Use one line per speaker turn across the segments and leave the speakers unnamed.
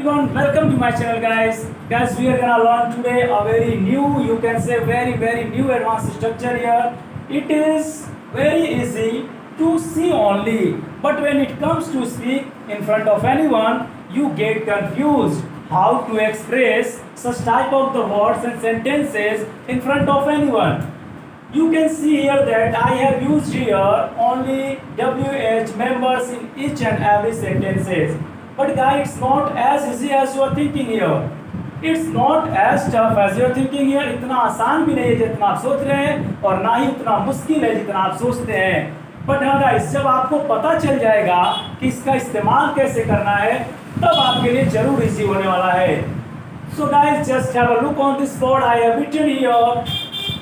Everyone, welcome to my channel, guys. Guys, we are gonna learn today a very new, you can say very new advanced structure here. It is very easy to see only, but when it comes to speak in front of anyone, you get confused how to express such type of the words and sentences in front of anyone. You can see here that I have used here only WH members in each and every sentences. But guys, it's not as easy as you are thinking here. It's not as tough as you are thinking here. इतना आसान भी नहीं है जितना आप सोच रहे हैं और ना ही उतना मुश्किल है जितना आप सोचते हैं. बट हाँ गाइस, जब आपको पता चल जाएगा कि इसका इस्तेमाल कैसे करना है, तब आपके लिए जरूर इजी होने वाला है. So guys, just have a look on this board. I have written here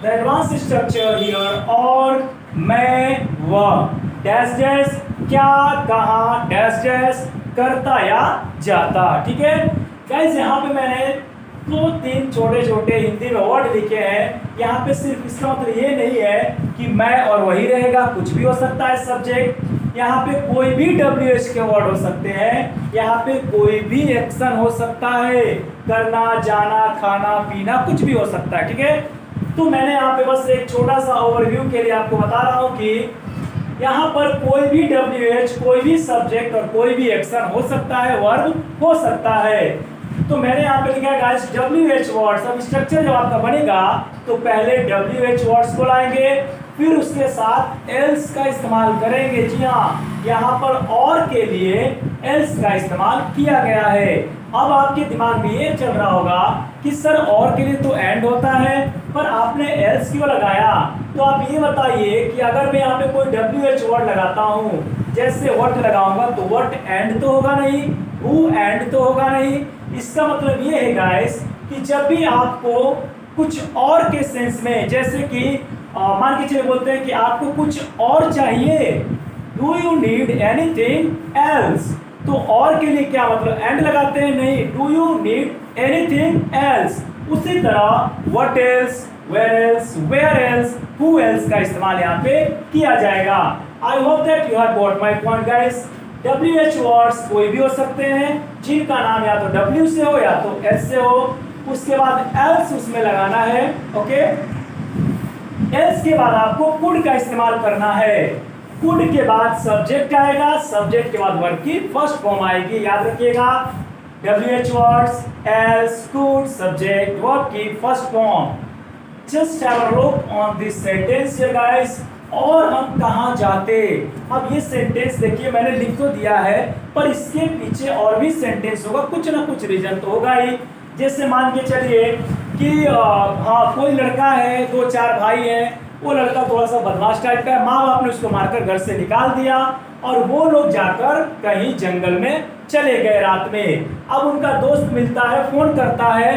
the advanced structure here. और मैं वह डैश डैश क्या कहाँ डैश डैश करता या जाता. ठीक है गाइस, यहाँ पे मैंने दो तीन छोटे छोटे हिंदी में वर्ड लिखे हैं. यहाँ पे सिर्फ इसका मतलब ये नहीं है कि मैं और वही रहेगा, कुछ भी हो सकता है सब्जेक्ट. यहाँ पे कोई भी WH के वर्ड हो सकते हैं. यहाँ पे कोई भी एक्शन हो सकता है, करना जाना खाना पीना कुछ भी हो सकता है. ठीक है, तो मैंने यहाँ पे बस एक छोटा सा ओवरव्यू के लिए आपको बता रहा हूँ कि यहाँ पर कोई भी WH, कोई भी सब्जेक्ट और कोई भी एक्शन हो सकता है, वर्ब हो सकता है. तो मैंने यहाँ पे लिखा है गाइस WH वर्ड्स. अब स्ट्रक्चर जब आपका बनेगा तो पहले WH वर्ड्स को लाएंगे, फिर उसके साथ एल्स का इस्तेमाल करेंगे. जी हाँ, यहाँ पर और के लिए एल्स का इस्तेमाल किया गया है. अब आपके दिमाग में ये चल रहा होगा कि सर और के लिए तो एंड होता है, पर आपने एल्स क्यों लगाया. तो आप ये बताइए कि अगर मैं यहाँ पे कोई WH वर्ड लगाता हूँ, जैसे व्हाट लगाऊंगा तो व्हाट एंड तो होगा नहीं, हु एंड तो होगा नहीं. इसका मतलब ये है गाइस कि जब भी आपको कुछ और के सेंस में, जैसे कि मान के चलिए बोलते हैं कि आपको कुछ और चाहिए, do you need anything else, तो और के लिए क्या मतलब एंड लगाते हैं, नहीं, do you need anything else. उसी तरह what else, where else, where else, who else का इस्तेमाल यहाँ पे किया जाएगा. I hope that you have got my point guys. WH words कोई भी हो सकते हैं, जिनका नाम या तो W से हो या तो S से हो. उसके बाद एल्स उसमें लगाना है. ओके, एल्स के बाद आपको कुड का इस्तेमाल करना है. कुड के बाद सब्जेक्ट आएगा, सब्जेक्ट के बाद वर्ब की फर्स्ट फॉर्म आएगी. याद रखिएगा, WH words, else, could, subject, verb की first form. Just have a look on this sentence here guys. और हम कहाँ जाते. अब ये सेंटेंस देखिए, मैंने लिख तो दिया है, पर इसके पीछे और भी सेंटेंस होगा, कुछ ना कुछ रीजन तो होगा ही. जैसे मान के चलिए कि हाँ, कोई लड़का है, दो चार भाई हैं, वो लड़का थोड़ा सा बदमाश टाइप का है, माँ बाप ने उसको मारकर घर से निकाल दिया और वो लोग जाकर कहीं जंगल में चले गए रात में. अब उनका दोस्त मिलता है, फोन करता है,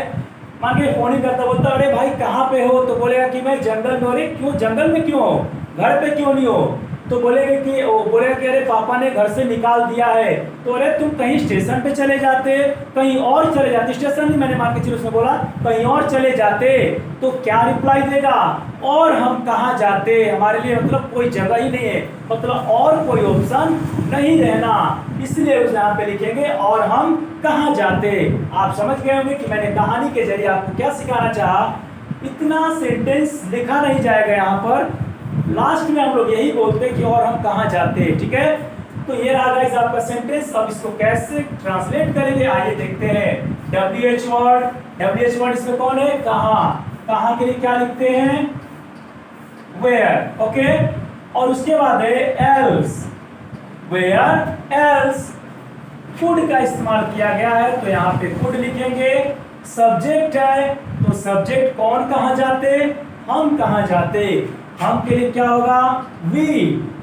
मान के फोन ही करता, बोलता अरे भाई कहाँ पे हो. तो बोलेगा कि मैं जंगल में. अरे क्यों जंगल में क्यों हो, घर पे क्यों नहीं हो. तो बोलेगा कि अरे पापा ने घर से निकाल दिया है. तो अरे तुम कहीं स्टेशन पे चले जाते, कहीं और चले जाते. स्टेशन नहीं, मैंने मान के चलो उसने बोला कहीं और चले जाते. तो क्या रिप्लाई देगा, और हम कहाँ जाते. हमारे लिए मतलब कोई जगह ही नहीं है, मतलब और कोई ऑप्शन नहीं रहना, इसलिए उस यहाँ पे लिखेंगे और हम कहाँ जाते. आप समझ गए होंगे कि मैंने कहानी के जरिए आपको क्या सिखाना चाहा. इतना सेंटेंस लिखा नहीं जाएगा यहाँ पर, लास्ट में हम लोग यही बोलते हैं कि और हम कहाँ जाते हैं. ठीक है, तो ये रहा गाइस आपका सेंटेंस. अब इसको कैसे ट्रांसलेट करेंगे आइए देखते हैं. WH वर्ड इसमें कौन है, कहाँ. कहाँ के लिए क्या लिखते हैं, वेयर. ओके, और उसके बाद है एल्स, वेयर एल्स. कुड का इस्तेमाल किया गया है, तो यहाँ पे कुड लिखेंगे. सब्जेक्ट है, तो सब्जेक्ट कौन कहाँ जाते, हम कहाँ जाते. हम के लिए क्या होगा, वी,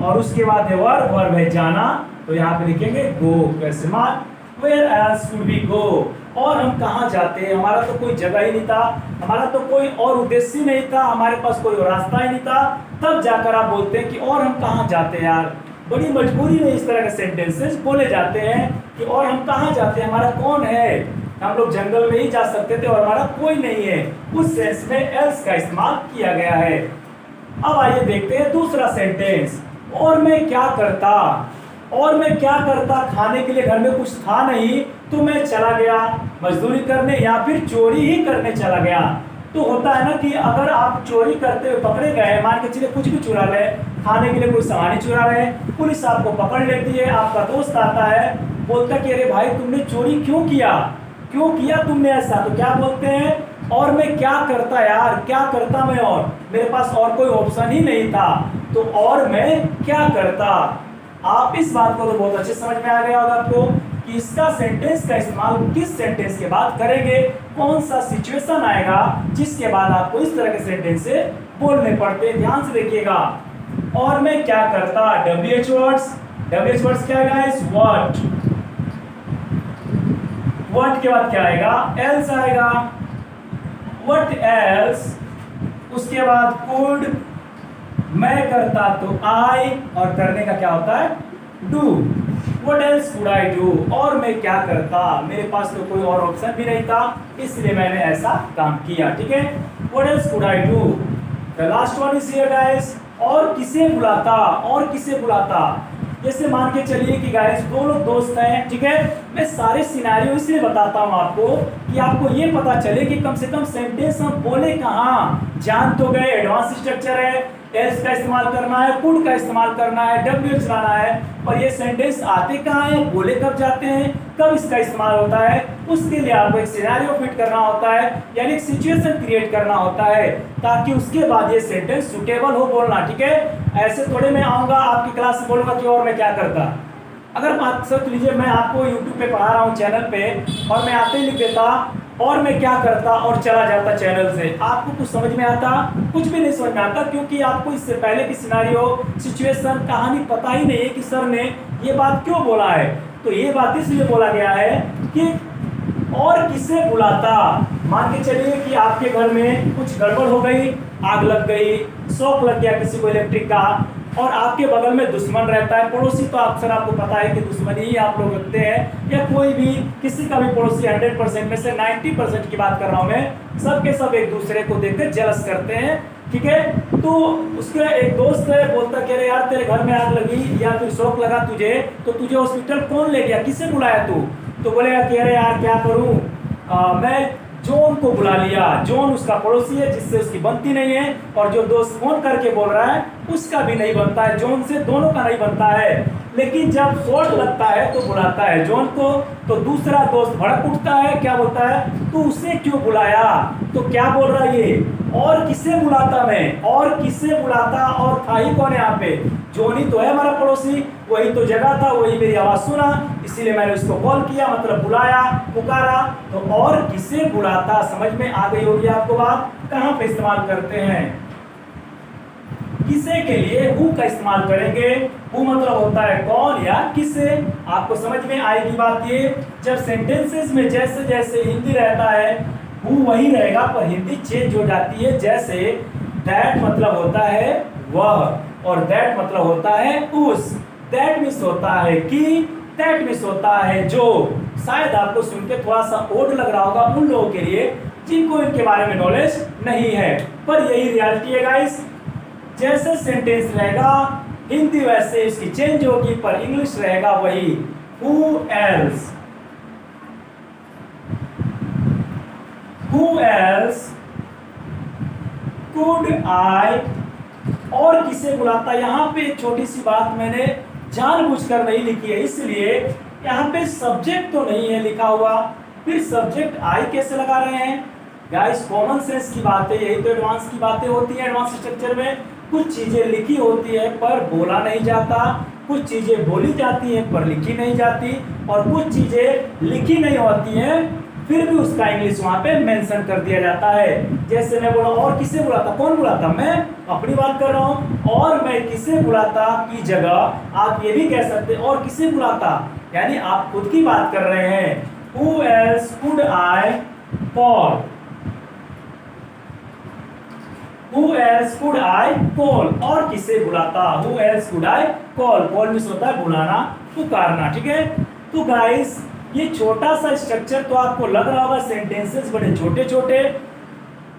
और उसके बाद है वर्ब, वर्ब है जाना, तो यहाँ पे लिखेंगे गो का इस्तेमाल. Where else could we go, और हम कहाँ जाते. हमारा तो कोई जगह ही नहीं था, हमारा तो कोई और उद्देश्य ही नहीं था, हमारे पास कोई और रास्ता ही नहीं था. तब जाकर आप बोलते हैं कि और हम कहाँ जाते. यार बड़ी मजबूरी में इस तरह के सेंटेंसेस बोले जाते हैं कि और हम कहाँ जाते, हमारा कौन है. हम लोग जंगल में ही जा सकते थे और हमारा कोई नहीं है. उस सेंस में एल्स का इस्तेमाल किया गया है. अब आइए देखते हैं दूसरा सेंटेंस. और मैं क्या करता. और मैं क्या करता, खाने के लिए घर में कुछ था नहीं तो मैं चला गया मजदूरी करने या फिर चोरी ही करने चला गया। तो होता है ना कि अगर आप चोरी करते हुए पकड़े गए, मान के चलिए कुछ भी चुरा ले, खाने के लिए कोई सामान चुरा रहे, पुलिस आपको पकड़ लेती है, आपका दोस्त आता है बोलता कि अरे भाई तुमने चोरी क्यों किया तुमने ऐसा, तो क्या बोलते हैं, और मैं क्या करता यार, क्या करता मैं, और मेरे पास और कोई ऑप्शन ही नहीं था, तो और मैं क्या करता। आप इस बात को तो बहुत अच्छे समझ में आ गया होगा आपको कि इसका सेंटेंस का इस्तेमाल किस सेंटेंस के बाद करेंगे, कौन सा सिचुएशन आएगा जिसके बाद आपको इस तरह के सेंटेंस से बोलने पड़ते हैं। ध्यान से देखिएगा। और मैं क्या करता, WH वर्ड्स क्या है गाइस, व्हाट के बाद क्या आएगा, एल्स आएगा, व्हाट एल्स, उसके बाद कुड, मैं करता तो आई, और करने का क्या होता है, do. What else could I do, और मैं क्या करता, मेरे पास तो कोई और ऑप्शन भी नहीं था इसलिए मैंने ऐसा काम किया। ठीक है, what else could I do. The last one is here guys, और किसे बुलाता। जैसे मान के चलिए कि गाइस दो लोग दोस्त हैं, ठीक है, मैं सारे सिनेरियो इसलिए बताता हूँ आपको कि आपको ये पता चले कि कम से कम सेंटेंस हम बोले कहाँ, जान तो गए एडवांस स्ट्रक्चर है, एल्स का इस्तेमाल करना है, कुड का इस्तेमाल करना है, डब्ल्यू चलाना है, पर ये सेंटेंस आते कहाँ हैं, बोले कब जाते हैं, कब इसका इस्तेमाल होता है, उसके लिए आपको एक सिनेरियो फिट करना होता है, यानी एक सिचुएशन क्रिएट करना होता है ताकि उसके बाद ये सेंटेंस सुटेबल हो बोलना। ठीक है, ऐसे थोड़े मैं आऊंगा आपकी क्लास से बोलूंगा कि और मैं क्या करता। अगर बात सोच लीजिए मैं आपको यूट्यूब पे पढ़ा रहा हूँ चैनल पे, और मैं आते ही लिख देता और मैं क्या करता और चला जाता चैनल से, आपको कुछ समझ में आता, कुछ भी नहीं समझ में आता, क्योंकि आपको इससे पहले की सिनेरियो, सिचुएशन, कहानी पता ही नहीं है कि सर ने ये बात क्यों बोला है। तो ये बात इसलिए बोला गया है कि और किसे बुलाता। मान के चलिए कि आपके घर में कुछ गड़बड़ हो गई, आग लग गई, शॉक लग गया किसी को इलेक्ट्रिक का, और आपके बगल में दुश्मन रहता है, पड़ोसी तो अक्सर आपको पता है कि दुश्मनी ही आप लोग रखते हैं, या कोई भी किसी का भी पड़ोसी 100% में से 90% की बात कर रहा हूं मैं, सबके सब एक दूसरे को देखकर जलस करते हैं। ठीक है, तो उसका एक दोस्त है, बोलता कह रहे यार तेरे घर में आग लगी या फिर शौक लगा तुझे, तो तुझे हॉस्पिटल कौन ले गया, किसे बुलाया तू, तो बोलेगा कह रहे यार क्या करूं, मैं जॉन को बुला लिया। जॉन उसका पड़ोसी है जिससे उसकी बनती नहीं है, और जो दोस्त फोन करके बोल रहा है उसका भी नहीं बनता है, जॉन से दोनों का नहीं बनता है। लेकिन जब शॉट लगता है तो बुलाता है जॉन को, तो दूसरा दोस्त भड़क उठता है, क्या बोलता है, तू उसे क्यों बुलाया, तो क्या बोल रहा है ये, और किसे बुलाता मैं, और किसे बुलाता, और था ही कौन है यहाँ पे, जॉन ही तो है हमारा पड़ोसी, वही तो जगह था, वही मेरी आवाज सुना, इसीलिए मैंने उसको कॉल किया, मतलब बुलाया, पुकारा। तो और किसे बुलाता, समझ में आ गई होगी आपको बात, कहाँ पे इस्तेमाल करते हैं, किसे के लिए हु का इस्तेमाल करेंगे। हु मतलब होता है कौन या किसे, आपको समझ में आएगी बात ये। जब सेंटेंसेस में जैसे जैसे हिंदी रहता है हु वही रहेगा, पर हिंदी चेंज हो जाती है। जैसे दैट मतलब होता है वह, और दैट मतलब होता है उस, दैट मीन्स होता है कि, दैट मीन्स होता है जो। शायद आपको सुन के थोड़ा सा ओड लग रहा होगा उन लोगों के लिए जिनको इनके बारे में नॉलेज नहीं है, पर यही रियलिटी है गाइस। जैसे सेंटेंस रहेगा हिंदी वैसे इसकी चेंज होगी, पर इंग्लिश रहेगा वही। Who else, who else could I, और किसे बुलाता। यहाँ पे एक छोटी सी बात मैंने जानबूझकर नहीं लिखी है, इसलिए यहाँ पे सब्जेक्ट तो नहीं है लिखा हुआ, फिर सब्जेक्ट आई कैसे लगा रहे हैं गाइस। कॉमन सेंस की बातें, यही तो एडवांस की बातें होती है। एडवांस स्ट्रक्चर में कुछ चीजें लिखी होती है पर बोला नहीं जाता, कुछ चीजें बोली जाती हैं पर लिखी नहीं जाती, और कुछ चीजें लिखी नहीं होती हैं फिर भी उसका इंग्लिश वहां पे मेंशन कर दिया जाता है। जैसे मैं बोला और किसे बुलाता, कौन बुलाता, मैं अपनी बात कर रहा हूं, और मैं किसे बुलाता की जगह आप ये भी कह सकते और किसे बुलाता, यानी आप खुद की बात कर रहे हैं। Who else could I call? Who else could I call? और किसे बुलाता, Who else could I call? Call means होता है बुलाना, पुकारना। ठीक है, तो गाइस ये छोटा सा स्ट्रक्चर तो आपको लग रहा होगा सेंटेंसेस बड़े छोटे छोटे,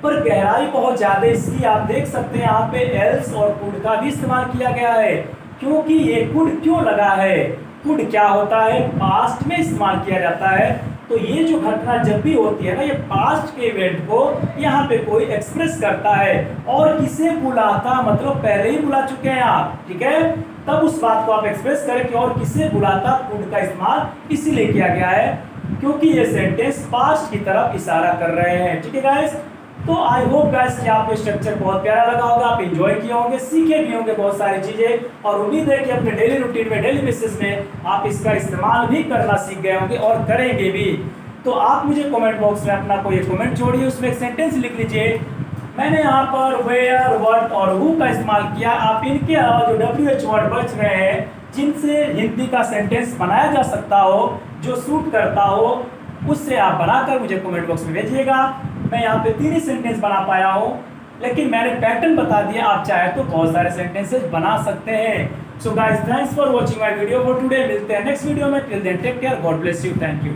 पर गहराई बहुत ज्यादा इसकी। आप देख सकते हैं यहाँ पे एल्स और कुड का भी इस्तेमाल किया गया है। क्योंकि ये कुड क्यों लगा है। कुड क्या होता है, पास्ट में इस्तेमाल किया जाता है। तो ये जो घटना जब भी होती है ना, ये पास्ट के इवेंट को यहाँ पे कोई एक्सप्रेस करता है। और किसे बुलाता, मतलब पहले ही बुला चुके हैं आप, ठीक है, तब उस बात को आप एक्सप्रेस करें कि और किसे बुलाता। कुड का इस्तेमाल इसीलिए किया गया है क्योंकि ये सेंटेंस पास्ट की तरफ इशारा कर रहे हैं, ठीक है गाइस। तो आई होप गाइस कि आपको स्ट्रक्चर बहुत प्यारा लगा होगा, आप एंजॉय किए होंगे, सीखे भी होंगे बहुत सारी चीजें, और उम्मीद है कि अपने डेली रूटीन में, डेली बेसिस में आप इसका इस्तेमाल भी करना सीख गए होंगे और करेंगे भी। तो आप मुझे कमेंट बॉक्स में अपना कोई कमेंट छोड़िए, उसमें एक सेंटेंस लिख लीजिए। मैंने यहाँ पर वेयर, व्हाट और हु का इस्तेमाल किया। आप इनके अलावा जो WH वर्ड बच रहे हैं, जिनसे हिंदी का सेंटेंस बनाया जा सकता हो, जो सूट करता हो, उससे आप बनाकर मुझे कमेंट बॉक्स में भेजिएगा। मैं यहाँ पे 3 ही सेंटेंस बना पाया हूँ, लेकिन मैंने पैटर्न बता दिया, आप चाहे तो बहुत सारे सेंटेंसेस बना सकते हैं। So guys, thanks for watching my video for today. मिलते हैं नेक्स्ट वीडियो में। Till then take care, God bless you, thank you.